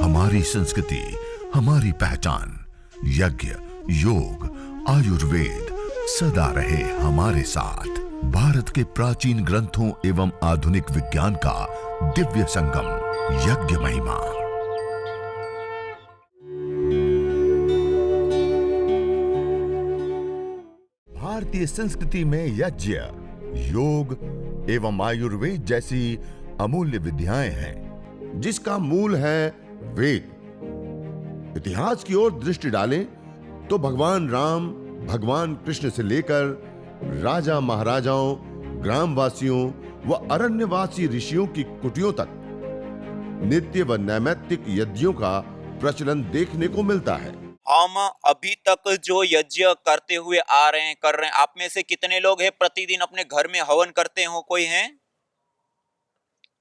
हमारी संस्कृति, हमारी पहचान। यज्ञ, योग, आयुर्वेद सदा रहे हमारे साथ। भारत के प्राचीन ग्रंथों एवं आधुनिक विज्ञान का दिव्य संगम, यज्ञ महिमा। भारतीय संस्कृति में यज्ञ, योग एवं आयुर्वेद जैसी अमूल्य विद्याएं हैं, जिसका मूल है वेद। इतिहास की ओर दृष्टि डालें तो भगवान राम, भगवान कृष्ण से लेकर राजा महाराजाओं, ग्रामवासियों व अरण्यवासी ऋषियों की कुटियों तक नित्य व नैमित्तिक यज्ञों का प्रचलन देखने को मिलता है। हम अभी तक जो यज्ञ करते हुए आ रहे हैं, कर रहे हैं, आप में से कितने लोग हैं प्रतिदिन अपने घर में हवन करते हो? कोई है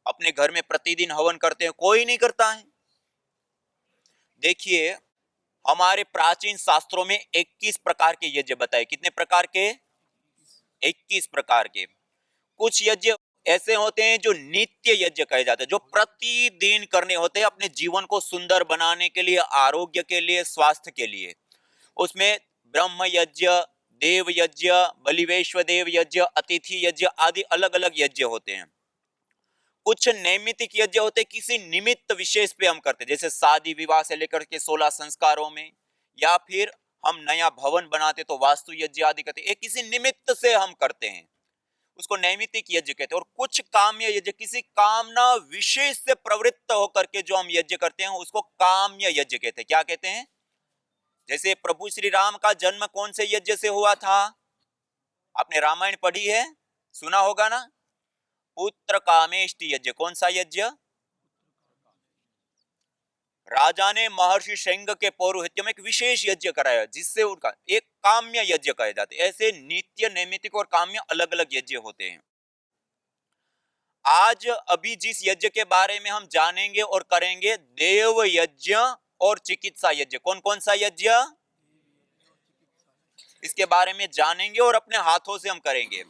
अपने घर में प्रतिदिन हवन करते हैं? कोई नहीं करता है। देखिए, हमारे प्राचीन शास्त्रों में 21 प्रकार के यज्ञ बताए। कितने प्रकार के? 21 प्रकार के। कुछ यज्ञ ऐसे होते हैं जो नित्य यज्ञ कहे जाते हैं, जो प्रतिदिन करने होते हैं अपने जीवन को सुंदर बनाने के लिए, आरोग्य के लिए, स्वास्थ्य के लिए। उसमें ब्रह्म यज्ञ, देव यज्ञ, बलिवेश्वर देव यज्ञ, अतिथि यज्ञ आदि अलग अलग यज्ञ होते हैं। कुछ नैमित्तिक यज्ञ होते हैं, किसी निमित्त विशेष पे हम करते हैं, जैसे शादी विवाह से लेकर के 16 संस्कारों में, या फिर हम नया भवन बनाते तो वास्तु यज्ञ आदि करते हैं। किसी निमित्त से हम करते हैं, उसको नैमित्तिक यज्ञ कहते हैं। और कुछ काम्य यज्ञ, किसी कामना विशेष से प्रवृत्त होकर के जो हम यज्ञ करते हैं उसको काम्य यज्ञ कहते हैं। क्या कहते हैं? जैसे प्रभु श्री राम का जन्म कौन से यज्ञ से हुआ था? आपने रामायण पढ़ी है, सुना होगा ना? पुत्र कामेष्टि यज्ञ। कौन सा यज्ञ? राजा ने महर्षि श्रृंग के पौरोहित्य में एक विशेष यज्ञ कराया, जिससे उनका एक काम्य यज्ञ कहे जाते हैं। ऐसे नित्य, नैमित्तिक और काम्य अलग अलग यज्ञ होते हैं। आज अभी जिस यज्ञ के बारे में हम जानेंगे और करेंगे, देव यज्ञ और चिकित्सा यज्ञ। कौन कौन सा यज्ञ? इसके बारे में जानेंगे और अपने हाथों से हम करेंगे।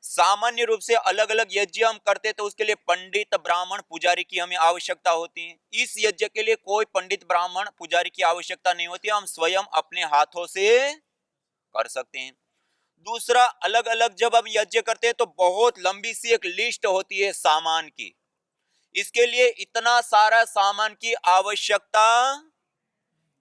सामान्य रूप से अलग अलग यज्ञ हम करते तो उसके लिए पंडित, ब्राह्मण, पुजारी की हमें आवश्यकता होती है। इस यज्ञ के लिए कोई पंडित, ब्राह्मण, पुजारी की आवश्यकता नहीं होती, हम स्वयं अपने हाथों से कर सकते हैं। दूसरा, अलग अलग जब हम यज्ञ करते हैं तो बहुत लंबी सी एक लिस्ट होती है सामान की। इसके लिए इतना सारा सामान की आवश्यकता,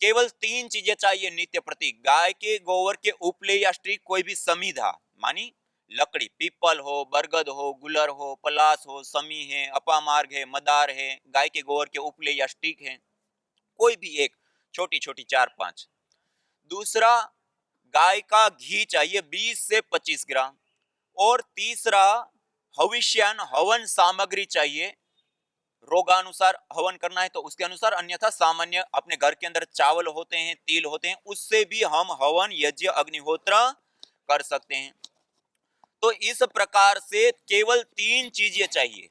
केवल 3 चीजें चाहिए नित्य प्रति। गाय के गोबर के उपले या स्टिक, कोई भी समीधा मानी लकड़ी, पीपल हो, बरगद हो, गुलर हो, पलास हो, समी है, अपामार्ग है, मदार है, गाय के गोबर के उपले या स्टिक है, कोई भी एक, छोटी छोटी 4-5। दूसरा, गाय का घी चाहिए 20 से 25 ग्राम। और तीसरा, हविष्यान हवन सामग्री चाहिए। रोगानुसार हवन करना है तो उसके अनुसार, अन्यथा सामान्य अपने घर के अंदर चावल होते हैं, तिल होते हैं, उससे भी हम हवन, यज्ञ, अग्निहोत्र कर सकते हैं। तो इस प्रकार से केवल 3 चीजें चाहिए।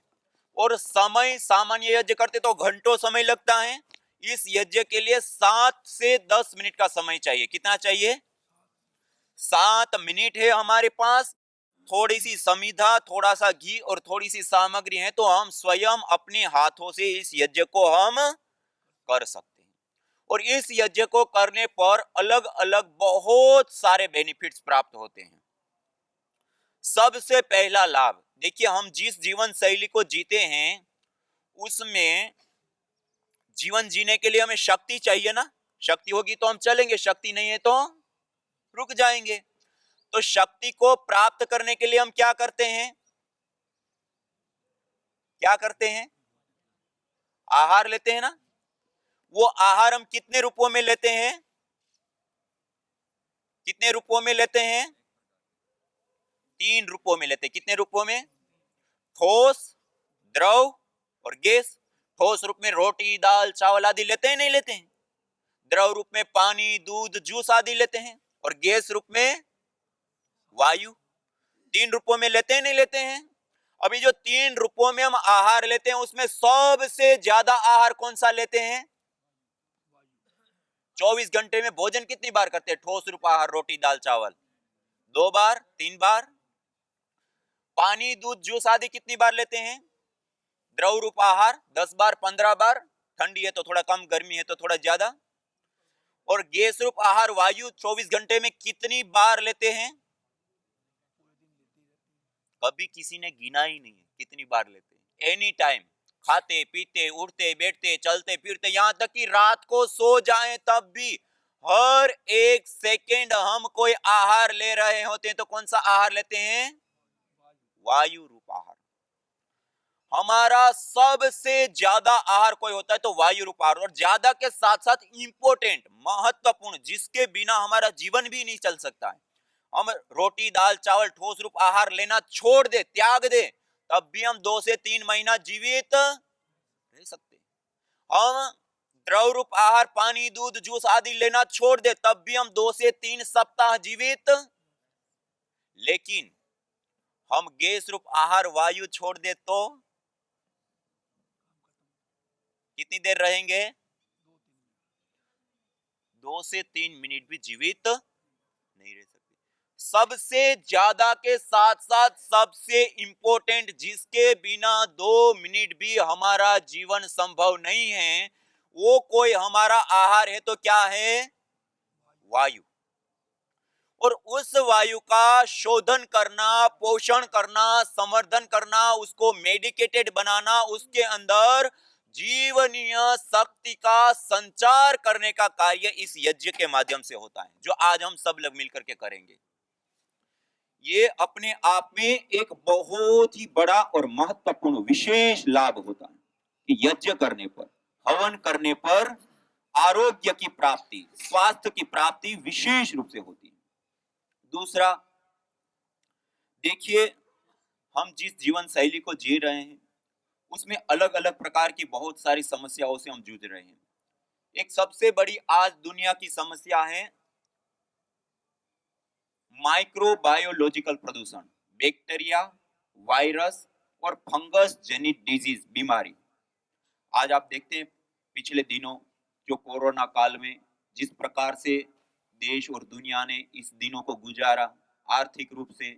और समय, सामान्य यज्ञ करते तो घंटों समय लगता है, इस यज्ञ के लिए 7 से 10 मिनट का समय चाहिए। कितना चाहिए? 7 मिनट है हमारे पास। थोड़ी सी समीधा, थोड़ा सा घी और थोड़ी सी सामग्री है तो हम स्वयं अपने हाथों से इस यज्ञ को हम कर सकते हैं। और इस यज्ञ को करने पर अलग अलग बहुत सारे बेनिफिट्स प्राप्त होते हैं। सबसे पहला लाभ, देखिए, हम जिस जीवन शैली को जीते हैं उसमें जीवन जीने के लिए हमें शक्ति चाहिए ना। शक्ति होगी तो हम चलेंगे, शक्ति नहीं है तो रुक जाएंगे। तो शक्ति को प्राप्त करने के लिए हम क्या करते हैं? क्या करते हैं? आहार लेते हैं ना। वो आहार हम कितने रूपों में लेते हैं? कितने रूपों में लेते हैं? 3 रूपों में लेते हैं। कितने रूपों में? ठोस, द्रव और गैस। ठोस रूप में रोटी, दाल, चावल आदि लेते हैं, नहीं लेते हैं? द्रव रूप में पानी, दूध, जूस आदि लेते हैं। और गैस रूप में वायु। 3 रूपों में लेते हैं, नहीं लेते हैं? अभी जो 3 रूपों में हम आहार लेते हैं उसमें सबसे ज्यादा आहार कौन सा लेते हैं? 24 घंटे में भोजन कितनी बार करते हैं? ठोस रूप आहार, रोटी, दाल, चावल 2 बार, 3 बार। पानी, दूध, जूस आदि कितनी बार लेते हैं? द्रव रूप आहार 10 बार, 15 बार। ठंडी है तो थोड़ा कम, गर्मी है तो थोड़ा ज्यादा। और गैस रूप आहार वायु 24 घंटे में कितनी बार लेते हैं? कभी किसी ने गिना ही नहीं है कितनी बार लेते हैं। एनी टाइम, खाते पीते उठते बैठते चलते फिरते, यहां तक कि रात को सो जाएं तब भी हर एक सेकेंड हम कोई आहार ले रहे होते हैं। तो कौन सा आहार लेते हैं? वायु रूप आहार। हमारा सबसे ज्यादा आहार कोई होता है तो वायु रूप आहार, और ज्यादा के साथ साथ इंपॉर्टेंट, महत्वपूर्ण, जिसके बिना हमारा जीवन भी नहीं चल सकता है। हम रोटी दाल चावल ठोस रूप आहार लेना छोड़ दे, त्याग दे, तब भी हम 2 से 3 महीना जीवित रह सकते हैं। हम द्रव रूप आहार पानी दूध जूस आदि लेना छोड़ दे, तब भी हम 2 से 3 सप्ताह जीवित। लेकिन हम गैस रूप आहार वायु छोड़ दे तो कितनी देर रहेंगे? 2 से 3 मिनट भी जीवित नहीं रह सकते। सबसे ज्यादा के साथ साथ सबसे इंपॉर्टेंट, जिसके बिना 2 मिनट भी हमारा जीवन संभव नहीं है, वो कोई हमारा आहार है तो क्या है? वायु। और उस वायु का शोधन करना, पोषण करना, संवर्धन करना, उसको मेडिकेटेड बनाना, उसके अंदर जीवनीय शक्ति का संचार करने का कार्य इस यज्ञ के माध्यम से होता है, जो आज हम सब लोग मिलकर के करेंगे। ये अपने आप में एक बहुत ही बड़ा और महत्वपूर्ण विशेष लाभ होता है कि यज्ञ करने पर, हवन करने पर आरोग्य की प्राप्ति, स्वास्थ्य की प्राप्ति विशेष रूप से होती है। दूसरा, देखिए, हम जिस जीवन शैली को जी रहे हैं उसमें अलग अलग प्रकार की बहुत सारी समस्याओं से हम जूझ रहे हैं। एक सबसे बड़ी आज दुनिया की समस्या है माइक्रोबायोलॉजिकल प्रदूषण, बैक्टीरिया, वायरस और फंगस जनित डिजीज, बीमारी। आज आप देखते हैं पिछले दिनों जो कोरोना काल में जिस प्रकार से देश और दुनिया ने इस दिनों को गुजारा, आर्थिक रूप से,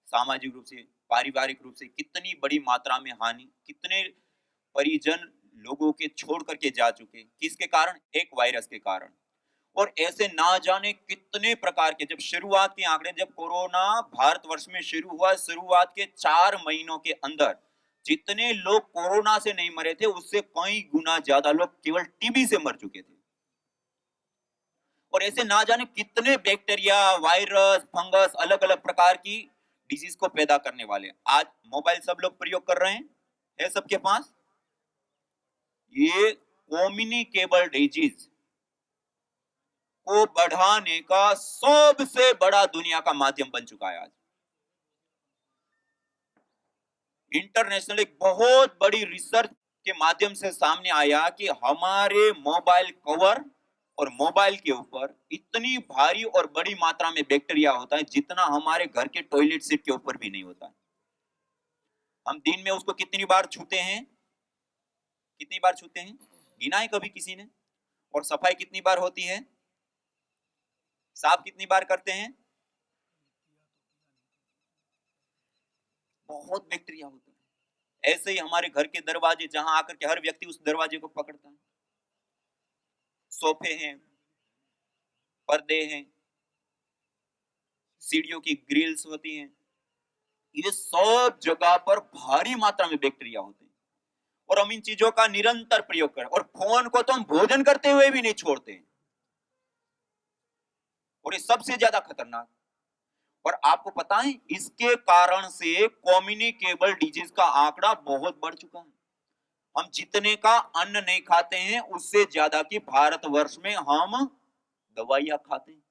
सामाजिक रूप से, पारिवारिक रूप से कितनी बड़ी मात्रा में हानि, कितने परिजन लोगों के छोड़ करके जा चुके, किसके कारण? एक वायरस के कारण। और ऐसे ना जाने कितने प्रकार के, जब शुरुआत के आंकड़े, जब कोरोना भारतवर्ष में शुरू हुआ, शुरुआत के 4 महीनों के अंदर जितने लोग कोरोना से नहीं मरे थे उससे कई गुना ज्यादा लोग केवल टीबी से मर चुके थे। और ऐसे ना जाने कितने बैक्टीरिया, वायरस, फंगस, अलग अलग प्रकार की डिजीज को पैदा करने वाले। आज मोबाइल सब लोग प्रयोग कर रहे हैं, है सबके पास। ये कम्युनिकेबल डिजीज को बढ़ाने का सबसे बड़ा दुनिया का माध्यम बन चुका है। आज इंटरनेशनल एक बहुत बड़ी रिसर्च के माध्यम से सामने आया कि हमारे मोबाइल कवर और मोबाइल के ऊपर इतनी भारी और बड़ी मात्रा में बैक्टीरिया होता है जितना हमारे घर के टॉयलेट सीट के ऊपर भी नहीं होता है। हम दिन में उसको कितनी बार छूते हैं? कितनी बार छूते हैं? गिना है कभी किसी ने? और सफाई कितनी बार होती है? साफ कितनी बार करते हैं? बहुत बैक्टीरिया होता है। ऐसे ही हमारे घर के दरवाजे, जहां आकर के हर व्यक्ति उस दरवाजे को पकड़ता है, सोफे हैं, पर्दे हैं, सीढ़ियों की ग्रिल्स होती हैं, ये सब जगह पर भारी मात्रा में बैक्टीरिया होते हैं। और हम इन चीजों का निरंतर प्रयोग करें, और फोन को तो हम भोजन करते हुए भी नहीं छोड़ते हैं, और ये सबसे ज्यादा खतरनाक। और आपको पता है इसके कारण से कम्युनिकेबल डिजीज का आंकड़ा बहुत बढ़ चुका है। हम जितने का अन्न नहीं खाते हैं उससे ज्यादा की भारतवर्ष में हम दवाइयां खाते हैं।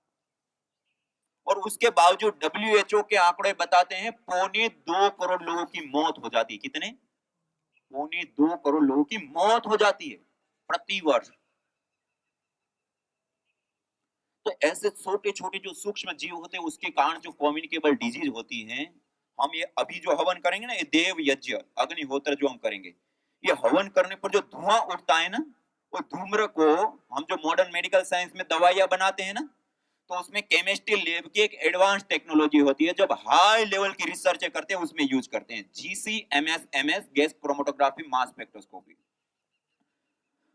और उसके बावजूद WHO के आंकड़े बताते हैं 2.25 करोड़ लोगों की मौत हो जाती है। कितने? 2.25 करोड़ लोगों की मौत हो जाती है प्रति वर्ष। तो ऐसे छोटे छोटे जो सूक्ष्म जीव होते हैं उसके कारण जो कम्युनिकेबल डिजीज होती हैं, हम ये अभी जो हवन करेंगे ना, ये देव यज्ञ अग्निहोत्र जो हम करेंगे, ये हवन करने पर जो धुआं उठता है ना, वो धूम्र को हम जो मॉडर्न मेडिकल साइंस में दवाइयां बनाते हैं ना, तो उसमें केमिस्ट्री लैब की एक एडवांस टेक्नोलॉजी होती है, जब हाई लेवल की रिसर्च करते हैं उसमें यूज करते हैं GCMS gas chromatography mass spectroscopy.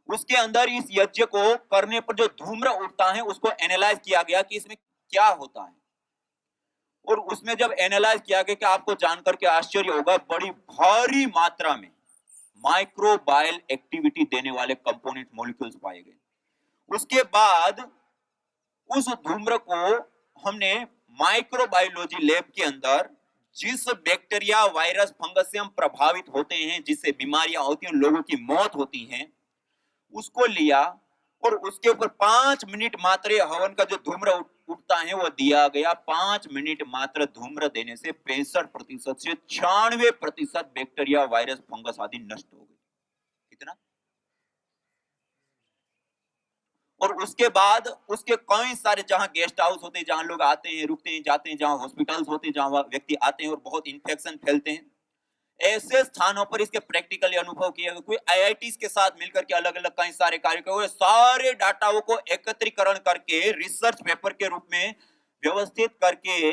उसके अंदर इस यज्ञ को करने पर जो धूम्र उठता है उसको एनालाइज किया गया कि इसमें क्या होता है। और उसमें जब एनालाइज किया गया कि आपको जानकर के आश्चर्य होगा, बड़ी भारी मात्रा में माइक्रोबायल एक्टिविटी देने वाले कंपोनेंट मॉलिक्यूल्स पाए गए। उसके बाद उस धूम्र को हमने माइक्रोबायोलॉजी लैब के अंदर जिस बैक्टीरिया, वायरस, फंगस से हम प्रभावित होते हैं, जिससे बीमारियां होती हैं, लोगों की मौत होती है, उसको लिया और उसके ऊपर 5 मिनट मात्र हवन का जो धूम्र उठता है वो दिया गया। 5 मिनट मात्र धूम्र देने से 65% से 96% बैक्टीरिया, वायरस, फंगस आदि नष्ट हो गए। कितना? और उसके बाद उसके कई सारे जहां गेस्ट हाउस होते हैं, जहां लोग आते हैं, रुकते हैं, जाते हैं, जहां हॉस्पिटल्स होते हैं, जहां व्यक्ति आते हैं और बहुत इन्फेक्शन फैलते हैं, ऐसे स्थानों पर इसके प्रैक्टिकली अनुभव किया गया। कोई आईआईटीज के साथ मिलकर के अलग अलग कई सारे कार्य हुए, सारे डाटाओं को एकत्रीकरण करके रिसर्च पेपर के रूप में व्यवस्थित करके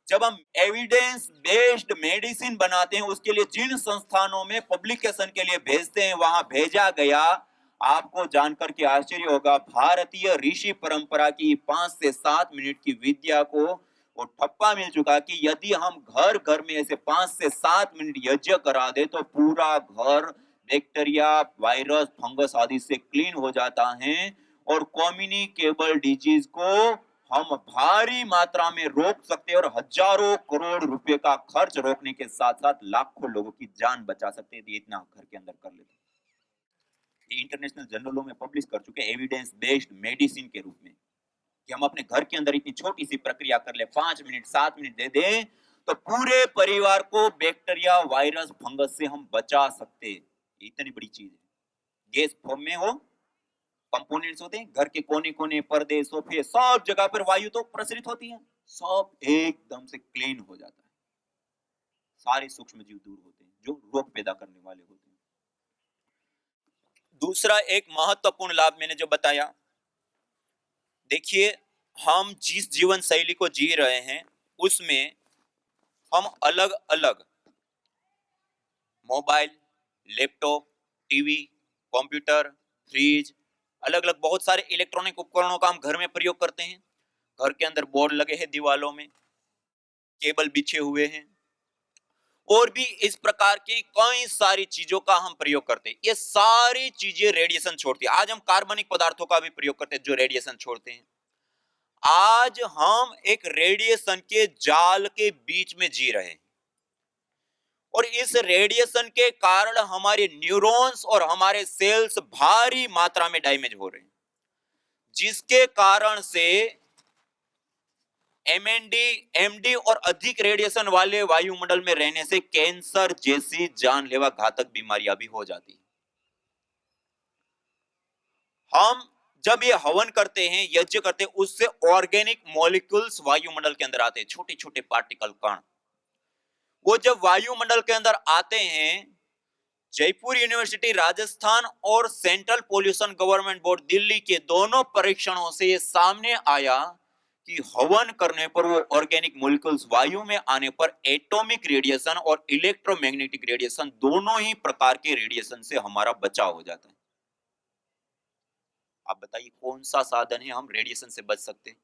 जब हम एविडेंस बेस्ड मेडिसिन बनाते हैं, उसके लिए जिन संस्थानों में पब्लिकेशन के लिए भेजते हैं वहां भेजा गया। आपको जानकर के आश्चर्य होगा, भारतीय ऋषि परंपरा की 5 से 7 मिनट की विद्या को वो ठप्पा मिल चुका कि यदि हम घर घर में ऐसे 5 से 7 मिनट यज्ञ करा दे तो पूरा घर बैक्टीरिया, वायरस, फंगस आदि से क्लीन हो जाता है और कम्युनिकेबल डिजीज को हम भारी मात्रा में रोक सकते हैं और हजारों करोड़ रुपए का खर्च रोकने के साथ साथ लाखों लोगों की जान बचा सकते हैं। इतना घर के अंदर कर लेते हैं। इंटरनेशनल जर्नलों में पब्लिश कर चुके एविडेंस बेस्ड मेडिसिन के रूप में कि हम अपने घर के अंदर इतनी छोटी सी प्रक्रिया कर ले, 5 मिनट 7 मिनट दे दें तो पूरे परिवार को बैक्टीरिया, वायरस, फंगस से हम बचा सकते। इतनी बड़ी चीज है। गैस फॉर्म में हो कंपोनेंट्स होते हैं, घर के कोने कोने, पर्दे, सोफे, सब जगह पर वायु तो प्रसरित होती है, सब एकदम से क्लीन हो जाता है। सारे सूक्ष्म जीव दूर होते हैं जो रोग पैदा करने वाले होते हैं। दूसरा एक महत्वपूर्ण लाभ मैंने जो बताया, देखिए हम जिस जीवन शैली को जी रहे हैं उसमें हम अलग अलग mobile, laptop, TV, computer, fridge, अलग अलग बहुत सारे इलेक्ट्रॉनिक उपकरणों का हम घर में प्रयोग करते हैं। घर के अंदर बोर्ड लगे हैं, दीवालों में केबल बिछे हुए हैं और भी इस प्रकार की कई सारी चीजों का हम प्रयोग करते हैं। ये सारी चीजें रेडिएशन छोड़ती है। आज हम कार्बनिक पदार्थों का भी प्रयोग करते हैं जो रेडिएशन छोड़ते हैं। आज हम एक रेडिएशन के जाल के बीच में जी रहे हैं और इस रेडिएशन के कारण हमारे न्यूरॉन्स और हमारे सेल्स भारी मात्रा में डैमेज हो रहे हैं, जिसके कारण से एमडी और अधिक रेडिएशन वाले वायुमंडल में रहने से कैंसर जैसी जानलेवा घातक बीमारियां भी हो जाती हैं। हम जब ये हवन करते हैं, यज्ञ करते हैं, उससे ऑर्गेनिक मॉलिक्यूल्स वायुमंडल के अंदर आते हैं, छोटे छोटे पार्टिकल, कण। वो जब वायुमंडल के अंदर आते हैं, जयपुर यूनिवर्सिटी राजस्थान और central pollution government board Delhi के दोनों परीक्षणों से ये सामने आया कि हवन करने पर वो ऑर्गेनिक मॉलिक्यूल्स वायु में आने पर एटॉमिक रेडिएशन और इलेक्ट्रोमैग्नेटिक रेडिएशन, दोनों ही प्रकार के रेडिएशन से हमारा बचाव हो जाता है। आप बताइए कौन सा साधन है हम रेडिएशन से बच सकते हैं?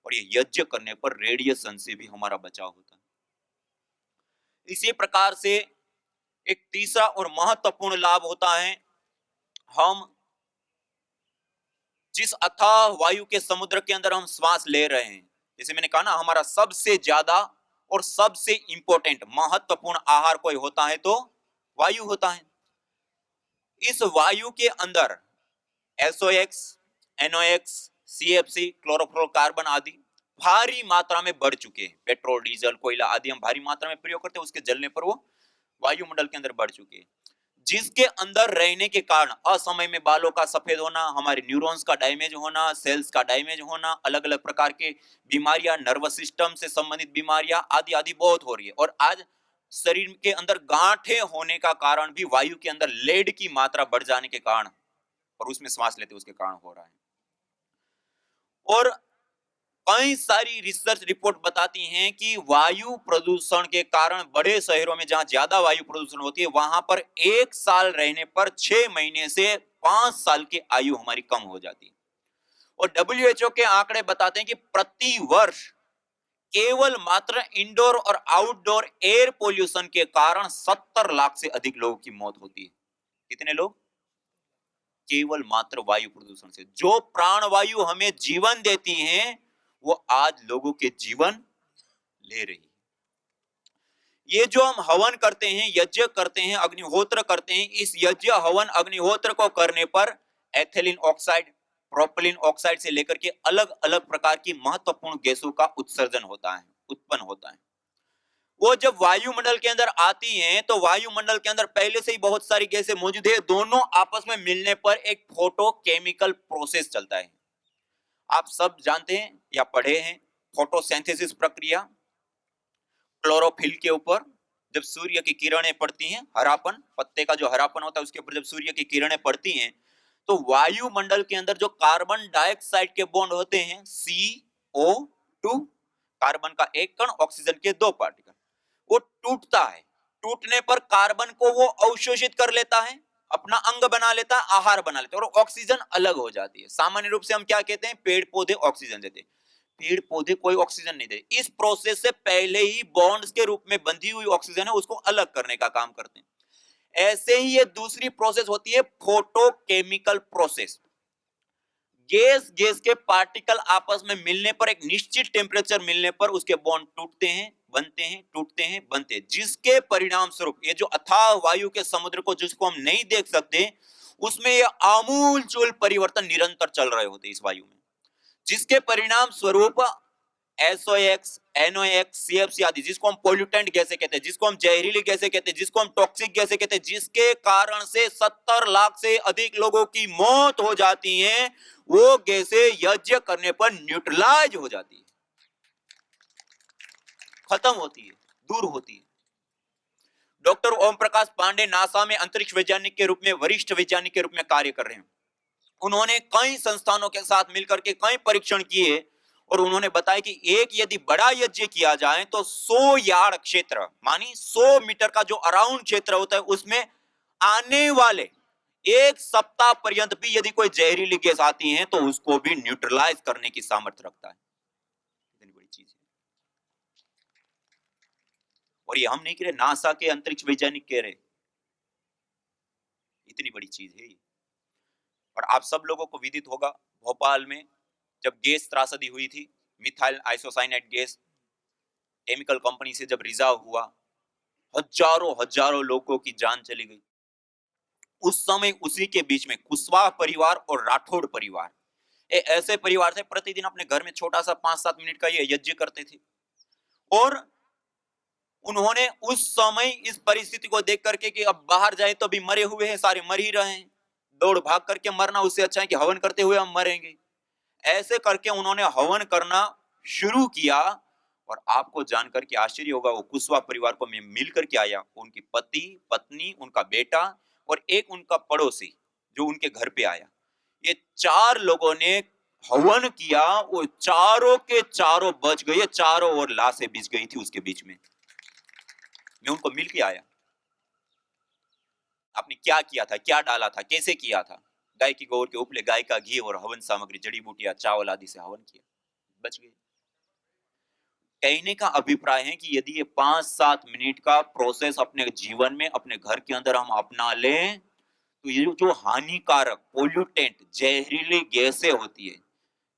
और ये यज्ञ करने पर रेडिएशन से भी हमारा बचाव होता है। इसी प्रकार से एक तीसरा और महत्वपूर्ण लाभ होता है, हम जिस अथाह वायु के समुद्र के अंदर हम श्वास ले रहे हैं, जैसे मैंने कहा ना, हमारा सबसे ज्यादा और सबसे इंपॉर्टेंट महत्वपूर्ण आहार कोई होता है तो वायु होता है। इस वायु के अंदर SOx, NOx, CFC, क्लोरोफ्लोरोकार्बन आदि भारी मात्रा में बढ़ चुके हैं। पेट्रोल, डीजल, कोयला आदि हम भारी मात्रा में प्रयोग करते हैं, उसके जलने पर वो वायुमंडल के अंदर बढ़ चुके हैं, जिसके अंदर रहने के कारण असमय में बालों का सफेद होना, हमारे न्यूरॉन्स का डैमेज होना, सेल्स का डैमेज होना, अलग अलग प्रकार के बीमारियां, नर्वस सिस्टम से संबंधित बीमारियां आदि आदि बहुत हो रही है। और आज शरीर के अंदर गांठें होने का कारण भी वायु के अंदर लेड की मात्रा बढ़ जाने के कारण और उसमें श्वास लेते उसके कारण हो रहा है। और कई सारी रिसर्च रिपोर्ट बताती हैं कि वायु प्रदूषण के कारण बड़े शहरों में जहां ज्यादा वायु प्रदूषण होती है वहां पर 1 साल रहने पर 6 महीने से 5 साल की आयु हमारी कम हो जाती है। और डब्ल्यूएचओ के आंकड़े बताते हैं कि प्रति वर्ष केवल मात्र इंडोर और आउटडोर एयर पोल्यूशन के कारण 70 लाख से अधिक लोगों की मौत होती है। कितने लोग? केवल मात्र वायु प्रदूषण से। जो प्राणवायु हमें जीवन देती हैं वो आज लोगों के जीवन ले रही है। ये जो हम हवन करते हैं, यज्ञ करते हैं, अग्निहोत्र करते हैं, इस यज्ञ हवन अग्निहोत्र को करने पर एथिलीन ऑक्साइड, प्रोपिलीन ऑक्साइड से लेकर के अलग अलग प्रकार की महत्वपूर्ण गैसों का उत्सर्जन होता है, उत्पन्न होता है। वो जब वायुमंडल के अंदर आती हैं तो वायुमंडल के अंदर पहले से ही बहुत सारी गैसें मौजूद है, दोनों आपस में मिलने पर एक फोटोकेमिकल प्रोसेस चलता है। आप सब जानते हैं या पढ़े हैं फोटोसिंथेसिस प्रक्रिया। क्लोरोफिल के ऊपर जब सूर्य की किरणें पड़ती हैं, हरापन, पत्ते का जो हरापन होता है उसके ऊपर जब सूर्य की किरणें पड़ती हैं तो वायुमंडल के अंदर जो कार्बन डाइऑक्साइड के बॉन्ड होते हैं CO2, कार्बन का एक कण, ऑक्सीजन के 2 पार्टिकल, वो टूटता है। टूटने पर कार्बन को वो अवशोषित कर लेता है, अपना अंग बना लेता है, आहार बना लेता है और ऑक्सीजन अलग हो जाती है। सामान्य रूप से हम क्या कहते हैं? पेड़ पौधे ऑक्सीजन देते हैं। पेड़ पौधे कोई ऑक्सीजन नहीं देते। इस प्रोसेस से पहले ही बॉन्ड्स के रूप में बंधी हुई ऑक्सीजन है उसको अलग करने का काम करते हैं। ऐसे ही ये दूसरी प्रोसेस होती है फोटोकेमिकल प्रोसेस। गैस गैस के पार्टिकल आपस में मिलने पर, एक निश्चित टेम्परेचर मिलने पर उसके बॉन्ड टूटते हैं, बनते हैं, टूटते हैं, बनते हैं, जिसके परिणाम स्वरूप ये जो अथाह वायु के समुद्र को जिसको हम नहीं देख सकते उसमें ये आमूलचूल परिवर्तन निरंतर चल रहे होते हैं इस वायु में, जिसके परिणाम स्वरूप SOx, NOx, CFC आदि, जिसको हम पोल्यूटेंट गैसें कहते हैं, जिसको हम जहरीली गैसें कहते हैं, जिसको हम टॉक्सिक गैसें कहते हैं, जिसके कारण से 70 लाख से अधिक लोगों की मौत हो जाती है, वो गैसें यज्ञ करने पर न्यूट्रलाइज हो जाती है, खत्म होती है, दूर होती है। डॉक्टर ओम प्रकाश पांडे नासा में अंतरिक्ष वैज्ञानिक के रूप में, वरिष्ठ वैज्ञानिक के रूप में कार्य कर रहे हैं। उन्होंने कई संस्थानों के साथ मिलकर के कई परीक्षण किए और उन्होंने बताया कि एक यदि बड़ा यज्ञ किया जाए तो 100 यार्ड क्षेत्र, मानी 100 मीटर का जो अराउंड क्षेत्र होता है उसमें आने वाले 1 सप्ताह पर्यंत भी यदि कोई जहरीली गैस आती है तो उसको भी न्यूट्रलाइज करने की सामर्थ्य रखता है। इतनी बड़ी चीज है। और ये हम नहीं कह रहे, नासा के अंतरिक्ष वैज्ञानिक कह रहे, इतनी बड़ी चीज है ये। और आप सब लोगों को विदित होगा भोपाल में जब गैस त्रासदी हुई थी, methyl isocyanate gas chemical company से जब रिसाव हुआ, हजारों हजारों लोगों की जान चली गई। उस समय उसी के बीच में कुशवाहा परिवार और राठौड़ परिवार, ऐसे परिवार थे प्रतिदिन अपने घर में छोटा सा 5-7 मिनट का ये यज्ञ करते थे। और उन्होंने उस समय इस परिस्थिति को देख करके कि अब बाहर जाए तो भी मरे हुए हैं, सारे मर ही रहे हैं, दौड़ भाग करके मरना उससे अच्छा है कि हवन करते हुए हम मरेंगे। ऐसे करके उन्होंने हवन करना शुरू किया और आपको जानकर के आश्चर्य होगा, वो कुशवाहा परिवार को मैं मिल करके आया, उनकी पति, पत्नी, उनका बेटा और एक उनका पड़ोसी जो उनके घर पे आया, ये 4 लोगों ने हवन किया। वो चारों के चारों बच गए, चारों ओर लाशें बिछ गई थी उसके बीच में। मैं उनको मिल के आया, आपने क्या किया था, क्या डाला था, कैसे किया था? गाय की गोबर के उपले गाय का घी और हवन सामग्री, जड़ी बूटियां, चावल आदि से हवन किया, बच गए। कहने का अभिप्राय है कि यदि ये 5-7 मिनट का प्रोसेस अपने जीवन में, अपने घर के अंदर हम अपना लें तो ये जो हानिकारक पोल्यूटेंट जहरीली गैसें होती है,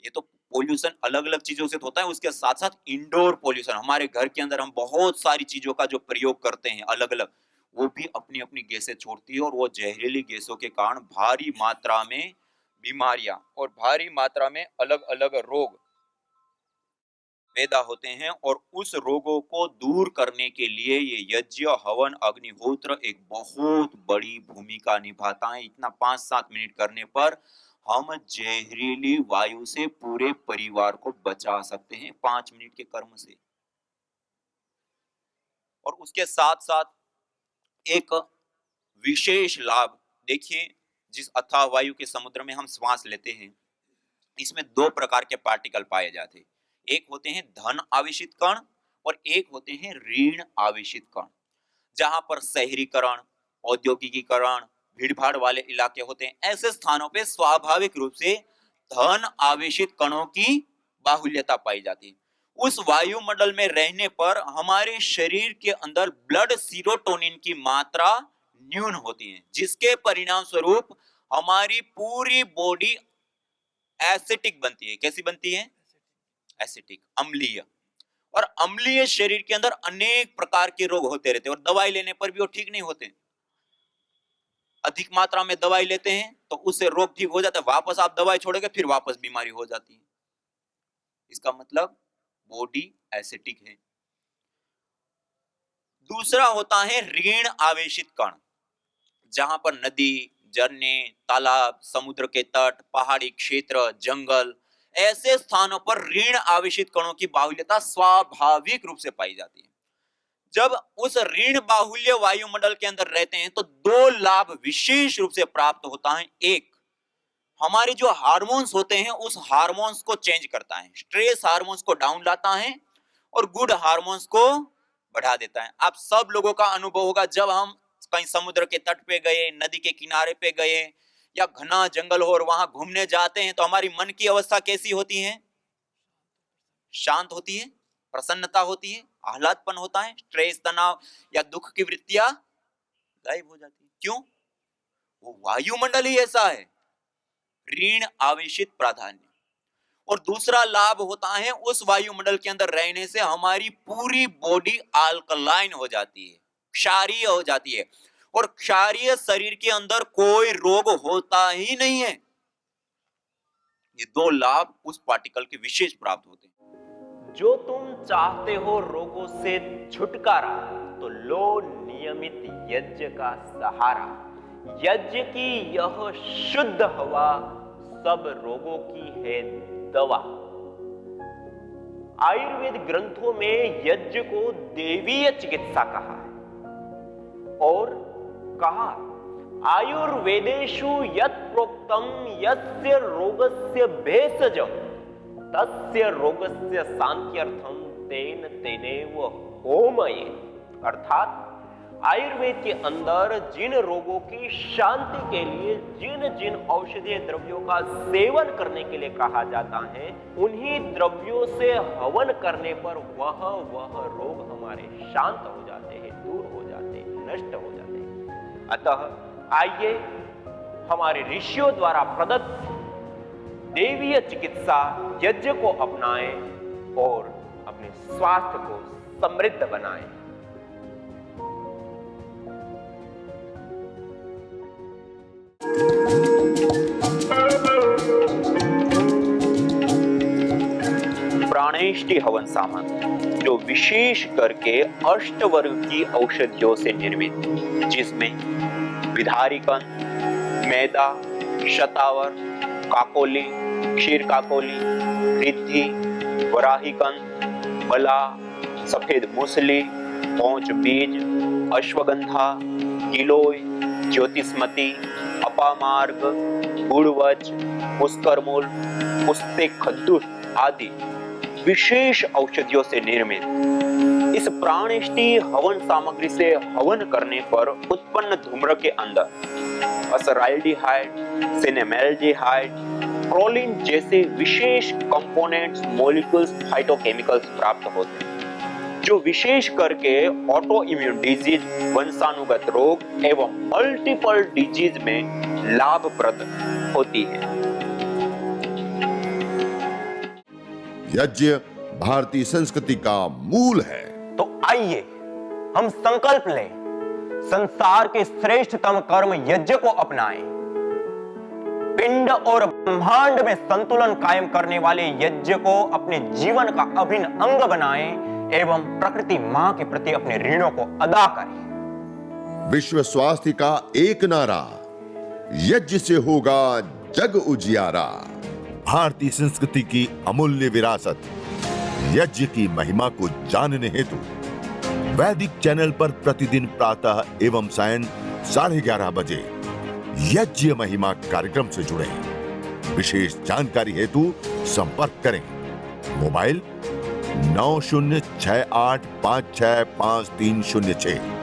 ये तो पोल्यूशन अलग अलग चीजों से होता है, उसके साथ साथ इंडोर पोल्यूशन, हमारे घर के अंदर हम बहुत सारी चीजों का जो प्रयोग करते हैं अलग अलग, वो भी अपनी अपनी गैसें छोड़ती है और वो जहरीली गैसों के कारण भारी मात्रा में बीमारियां और भारी मात्रा में अलग अलग रोग पैदा होते हैं। और उस रोगों को दूर करने के लिए ये यज्ञ, हवन, अग्निहोत्र एक बहुत बड़ी भूमिका निभाता है। इतना 5-7 मिनट करने पर हम जहरीली वायु से पूरे परिवार को बचा सकते हैं 5 मिनट के कर्म से। और उसके साथ साथ एक विशेष लाभ देखिए, जिस अथाह वायु के समुद्र में हम श्वास लेते हैं, इसमें 2 प्रकार के पार्टिकल पाए जाते हैं। एक होते हैं धन आवेशित कण और एक होते हैं ऋण आवेशित कण। जहां पर शहरीकरण, औद्योगिकीकरण, भीड़भाड़ वाले इलाके होते हैं, ऐसे स्थानों पे स्वाभाविक रूप से धन आवेशित कणों की बाहुल्यता पाई जाती है। उस वायुमंडल में रहने पर हमारे शरीर के अंदर ब्लड सीरोटोनिन की मात्रा न्यून होती है, जिसके परिणाम स्वरूप हमारी पूरी बॉडी एसिटिक बनती है। कैसी बनती है? एसिटिक, अम्लीय। और अम्लीय शरीर के अंदर अनेक प्रकार के रोग होते रहते हैं और दवाई लेने पर भी वो ठीक नहीं होते। अधिक मात्रा में दवाई लेते हैं तो उससे रोग ठीक हो जाता है, वापस आप दवाई छोड़ोगे फिर वापस बीमारी हो जाती है। इसका मतलब बॉडी एसिटिक है। दूसरा होता है ऋण आवेशित कण, जहां पर नदी, झरने, तालाब, समुद्र के तट, पहाड़ी क्षेत्र, जंगल, ऐसे स्थानों पर ऋण आवेशित कणों की बाहुल्यता स्वाभाविक रूप से पाई जाती है। जब उस ऋण बाहुल्य वायुमंडल के अंदर रहते हैं तो दो लाभ विशेष रूप से प्राप्त होता है। एक, हमारे जो हार्मोन्स होते हैं उस हार्मोन्स को चेंज करता है, स्ट्रेस हार्मोन्स को डाउन लाता है और गुड हार्मोन्स को बढ़ा देता है। आप सब लोगों का अनुभव होगा, जब हम कहीं समुद्र के तट पे गए, नदी के किनारे पे गए या घना जंगल हो और वहां घूमने जाते हैं तो हमारी मन की अवस्था कैसी होती है? शांत होती है, प्रसन्नता होती है, आह्लादपन होता है, स्ट्रेस, तनाव या दुख की वृत्तियां गायब हो जाती है। क्यों? वो वायुमंडल ही ऐसा है, ऋण आवेशित प्राधान्य। और दूसरा लाभ होता है उस वायुमंडल के अंदर रहने से हमारी पूरी बॉडी अल्कलाइन हो जाती है, क्षारीय हो जाती है और क्षारीय शरीर के अंदर कोई रोग होता ही नहीं है। ये दो लाभ उस पार्टिकल के विशेष प्राप्त होते हैं। जो तुम चाहते हो रोगों से छुटकारा, तो लो नियमित यज्ञ का सहारा। यज्ञ की यह शुद्ध हवा सब रोगों की है दवा। आयुर्वेद ग्रंथों में यज्ञ को देवीय चिकित्सा कहा है और कहा, आयुर्वेदेषु यत् प्रोक्तम यस्य रोगस्य भेषजम तस्य रोगस्य शांत्यर्थम तेन तेनेव होमये। अर्थात आयुर्वेद के अंदर जिन रोगों की शांति के लिए जिन जिन औषधीय द्रव्यों का सेवन करने के लिए कहा जाता है, उन्हीं द्रव्यों से हवन करने पर वह रोग हमारे शांत हो जाते हैं, दूर हो जाते हैं, नष्ट हो जाते हैं। अतः आइए हमारे ऋषियों द्वारा प्रदत्त देवीय चिकित्सा यज्ञ को अपनाएं और अपने स्वास्थ्य को समृद्ध बनाएं। प्राणेष्टि हवन सामग्री जो विशेष करके अष्टवर्ग की औषधियों से निर्मित, जिसमें विधारिकन, मैदा, शतावर, काकोली, क्षीर काकोली, रिद्धि, वराहिकन, बला, सफेद मूसली, पौंच बीज, अश्वगंधा, गिलोय, ज्योतिष्मती, अपामार्ग, गुड़वच, पुष्करमूल, पुस्ते खद्दूर आदि विशेष औषधियों से निर्मित इस प्राणेष्टि हवन सामग्री से हवन करने पर उत्पन्न धूम्र के अंदर असराल्डिहाइड, सिनेमेल्डिहाइड, प्रोलिन जैसे विशेष कंपोनेंट्स, मॉलिक्यूल्स, फाइटोकेमिकल्स प्राप्त होते हैं, जो विशेष करके ऑटो इम्यून डिजीज, वंशानुगत रोग एवं मल्टीपल डिजीज में लाभप्रद होती है। यज्ञ भारतीय संस्कृति का मूल है। तो आइए हम संकल्प लें, संसार के श्रेष्ठतम कर्म यज्ञ को अपनाएं। पिंड और ब्रह्मांड में संतुलन कायम करने वाले यज्ञ को अपने जीवन का अभिन्न अंग बनाएं एवं प्रकृति मां के प्रति अपने ऋणों को अदा करें। विश्व स्वास्थ्य का एक नारा, यज्ञ से होगा जग उजियारा। भारतीय संस्कृति की अमूल्य विरासत यज्ञ की महिमा को जानने हेतु वैदिक चैनल पर प्रतिदिन प्रातः एवं सायं 11:30 बजे यज्ञ महिमा कार्यक्रम से जुड़ें। विशेष जानकारी हेतु संपर्क करें। मोबाइल 9068565306।